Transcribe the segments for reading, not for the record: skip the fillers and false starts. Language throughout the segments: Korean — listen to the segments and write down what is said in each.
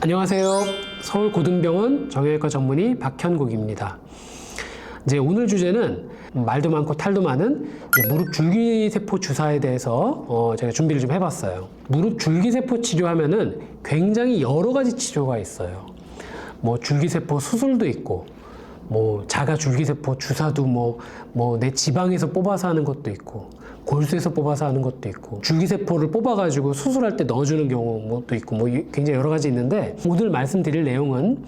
안녕하세요. 서울고등병원 정형외과 전문의 박현국입니다. 이제 오늘 주제는 말도 많고 탈도 많은 무릎 줄기세포 주사에 대해서 제가 준비를 좀 해봤어요. 무릎 줄기세포 치료하면은 굉장히 여러 가지 치료가 있어요. 뭐 줄기세포 수술도 있고, 뭐 자가 줄기세포 주사도 내 지방에서 뽑아서 하는 것도 있고, 골수에서 뽑아서 하는 것도 있고, 줄기세포를 뽑아가지고 수술할 때 넣어주는 경우도 있고, 굉장히 여러 가지 있는데, 오늘 말씀드릴 내용은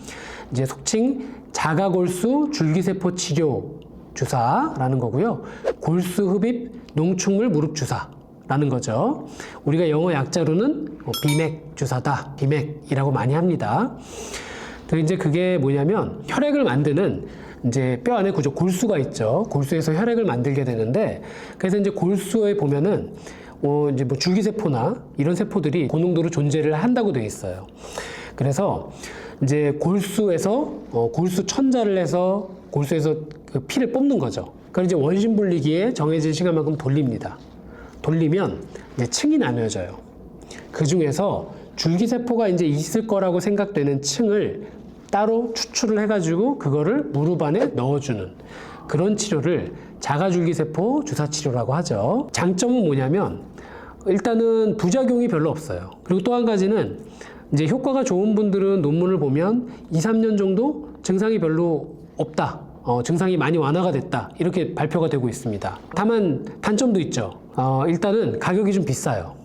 이제 속칭 자가골수 줄기세포 치료 주사라는 거고요. 골수 흡입 농축물 무릎 주사라는 거죠. 우리가 영어 약자로는 비맥 주사다, 비맥이라고 많이 합니다. 이제 그게 뭐냐면 혈액을 만드는 이제 뼈 안에 구조 골수가 있죠. 골수에서 혈액을 만들게 되는데, 그래서 이제 골수에 보면은 이제 뭐 줄기세포나 이런 세포들이 고농도로 존재를 한다고 되어 있어요. 그래서 이제 골수에서 골수 천자를 해서 골수에서 그 피를 뽑는 거죠. 그걸 이제 원심 분리기에 정해진 시간만큼 돌립니다. 돌리면 이제 층이 나뉘어져요. 그 중에서 줄기세포가 이제 있을 거라고 생각되는 층을 따로 추출을 해가지고 그거를 무릎 안에 넣어주는 그런 치료를 자가줄기세포 주사치료라고 하죠. 장점은 뭐냐면 일단은 부작용이 별로 없어요. 그리고 또 한 가지는 이제 효과가 좋은 분들은 논문을 보면 2, 3년 정도 증상이 별로 없다. 증상이 많이 완화가 됐다. 이렇게 발표가 되고 있습니다. 다만 단점도 있죠. 일단은 가격이 좀 비싸요.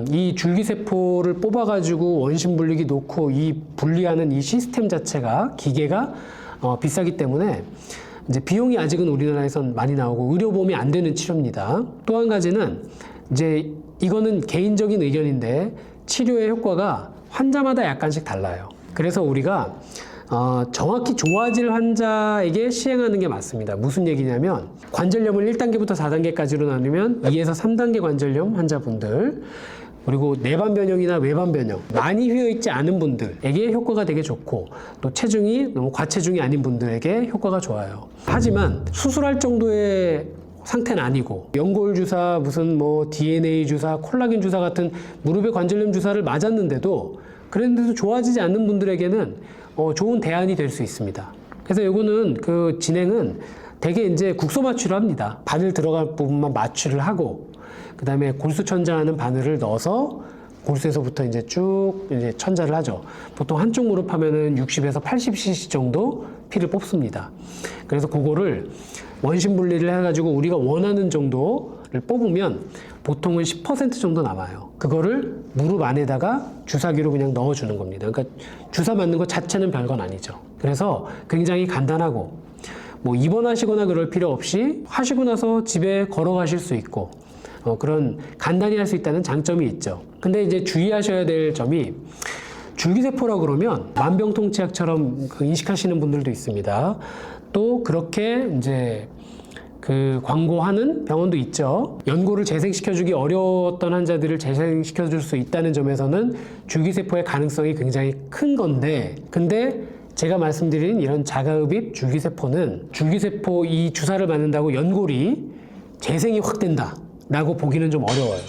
이 줄기세포를 뽑아가지고 원심 분리기 놓고 이 분리하는 이 시스템 자체가 기계가 비싸기 때문에 이제 비용이 아직은 우리나라에선 많이 나오고 의료보험이 안 되는 치료입니다. 또 한 가지는 이제 이거는 개인적인 의견인데 치료의 효과가 환자마다 약간씩 달라요. 그래서 우리가 정확히 좋아질 환자에게 시행하는 게 맞습니다. 무슨 얘기냐면 관절염을 1단계부터 4단계까지로 나누면 2에서 3단계 관절염 환자분들, 그리고 내반 변형이나 외반 변형 많이 휘어있지 않은 분들에게 효과가 되게 좋고, 또 체중이 너무 과체중이 아닌 분들에게 효과가 좋아요. 하지만 수술할 정도의 상태는 아니고 연골 주사, 무슨 DNA 주사, 콜라겐 주사 같은 무릎의 관절염 주사를 맞았는데도 그랬는데도 좋아지지 않는 분들에게는 좋은 대안이 될 수 있습니다. 그래서 이거는 그 진행은 대개 이제 국소 마취를 합니다. 바늘 들어갈 부분만 마취를 하고, 그 다음에 골수 천자하는 바늘을 넣어서 골수에서부터 이제 쭉 이제 천자를 하죠. 보통 한쪽 무릎 하면은 60에서 80cc 정도 피를 뽑습니다. 그래서 그거를 원심 분리를 해가지고 우리가 원하는 정도를 뽑으면 보통은 10% 정도 남아요. 그거를 무릎 안에다가 주사기로 그냥 넣어주는 겁니다. 그러니까 주사 맞는 것 자체는 별건 아니죠. 그래서 굉장히 간단하고 입원하시거나 그럴 필요 없이 하시고 나서 집에 걸어가실 수 있고 그런 간단히 할 수 있다는 장점이 있죠. 근데 이제 주의하셔야 될 점이 줄기세포라 그러면 만병통치약처럼 인식하시는 분들도 있습니다. 또 그렇게 이제 그 광고하는 병원도 있죠. 연골을 재생시켜주기 어려웠던 환자들을 재생시켜줄 수 있다는 점에서는 줄기세포의 가능성이 굉장히 큰 건데, 근데 제가 말씀드린 이런 자가흡입 줄기세포는 줄기세포 이 주사를 맞는다고 연골이 재생이 확 된다 라고 보기는 좀 어려워요.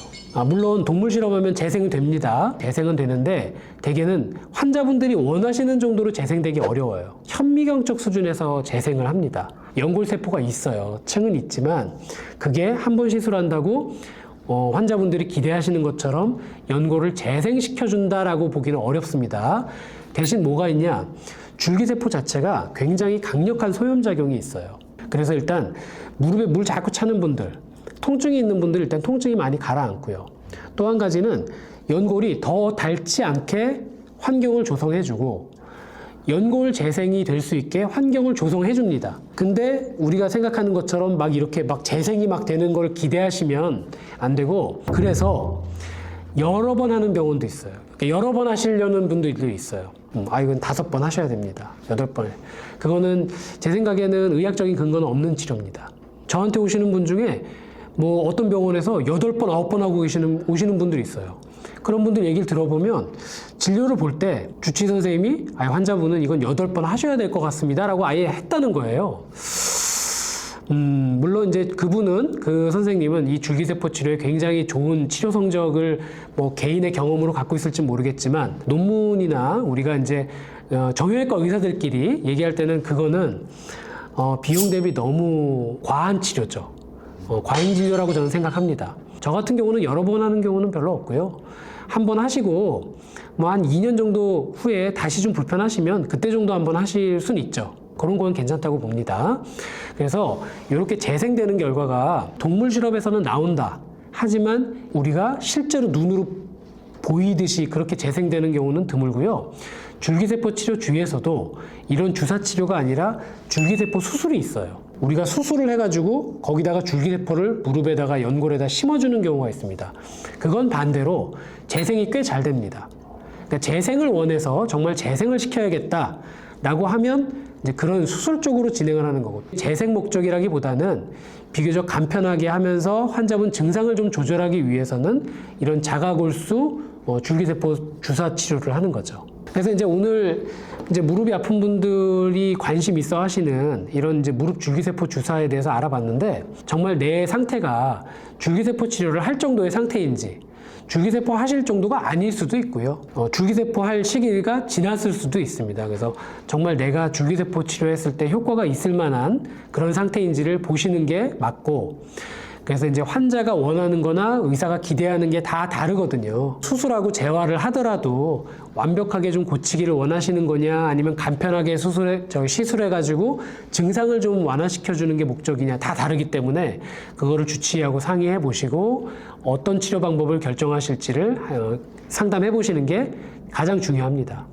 물론 동물 실험하면 재생은 됩니다. 재생은 되는데 대개는 환자분들이 원하시는 정도로 재생되기 어려워요. 현미경적 수준에서 재생을 합니다. 연골세포가 있어요. 층은 있지만 그게 한 번 시술한다고 환자분들이 기대하시는 것처럼 연골을 재생시켜준다라고 보기는 어렵습니다. 대신 뭐가 있냐? 줄기세포 자체가 굉장히 강력한 소염작용이 있어요. 그래서 일단 무릎에 물 자꾸 차는 분들, 통증이 있는 분들 일단 통증이 많이 가라앉고요. 또 한 가지는 연골이 더 닳지 않게 환경을 조성해주고 연골 재생이 될 수 있게 환경을 조성해 줍니다. 근데 우리가 생각하는 것처럼 막 이렇게 막 재생이 막 되는 걸 기대하시면 안 되고, 그래서 여러 번 하는 병원도 있어요. 여러 번 하시려는 분들도 있어요. 이건 5번 하셔야 됩니다. 8번. 그거는 제 생각에는 의학적인 근거는 없는 치료입니다. 저한테 오시는 분 중에 어떤 병원에서 8번, 9번 하고 오시는 분들이 있어요. 그런 분들 얘기를 들어보면 진료를 볼 때 주치 선생님이 환자분은 이건 8번 하셔야 될 것 같습니다 라고 아예 했다는 거예요. 물론 이제 그 선생님은 이 줄기세포 치료에 굉장히 좋은 치료 성적을 뭐 개인의 경험으로 갖고 있을지 모르겠지만 논문이나 우리가 이제 정형외과 의사들끼리 얘기할 때는 그거는 비용 대비 너무 과한 치료죠. 과잉 진료라고 저는 생각합니다. 저 같은 경우는 여러 번 하는 경우는 별로 없고요. 한 번 하시고 뭐 한 2년 정도 후에 다시 좀 불편하시면 그때 정도 한번 하실 수는 있죠. 그런 건 괜찮다고 봅니다. 그래서 이렇게 재생되는 결과가 동물 실험에서는 나온다. 하지만 우리가 실제로 눈으로 보이듯이 그렇게 재생되는 경우는 드물고요. 줄기세포 치료 주위에서도 이런 주사 치료가 아니라 줄기세포 수술이 있어요. 우리가 수술을 해가지고 거기다가 줄기세포를 무릎에다가 연골에다 심어주는 경우가 있습니다. 그건 반대로 재생이 꽤 잘 됩니다. 그러니까 재생을 원해서 정말 재생을 시켜야겠다라고 하면 이제 그런 수술 쪽으로 진행을 하는 거고, 재생 목적이라기보다는 비교적 간편하게 하면서 환자분 증상을 좀 조절하기 위해서는 이런 자가골수 줄기세포 주사 치료를 하는 거죠. 그래서 이제 오늘 이제 무릎이 아픈 분들이 관심 있어 하시는 이런 이제 무릎 줄기세포 주사에 대해서 알아봤는데, 정말 내 상태가 줄기세포 치료를 할 정도의 상태인지, 줄기세포 하실 정도가 아닐 수도 있고요. 줄기세포 할 시기가 지났을 수도 있습니다. 그래서 정말 내가 줄기세포 치료했을 때 효과가 있을 만한 그런 상태인지를 보시는 게 맞고, 그래서 이제 환자가 원하는 거나 의사가 기대하는 게 다 다르거든요. 수술하고 재활을 하더라도 완벽하게 좀 고치기를 원하시는 거냐, 아니면 간편하게 시술해가지고 증상을 좀 완화시켜주는 게 목적이냐, 다 다르기 때문에 그거를 주치의하고 상의해 보시고 어떤 치료 방법을 결정하실지를 상담해 보시는 게 가장 중요합니다.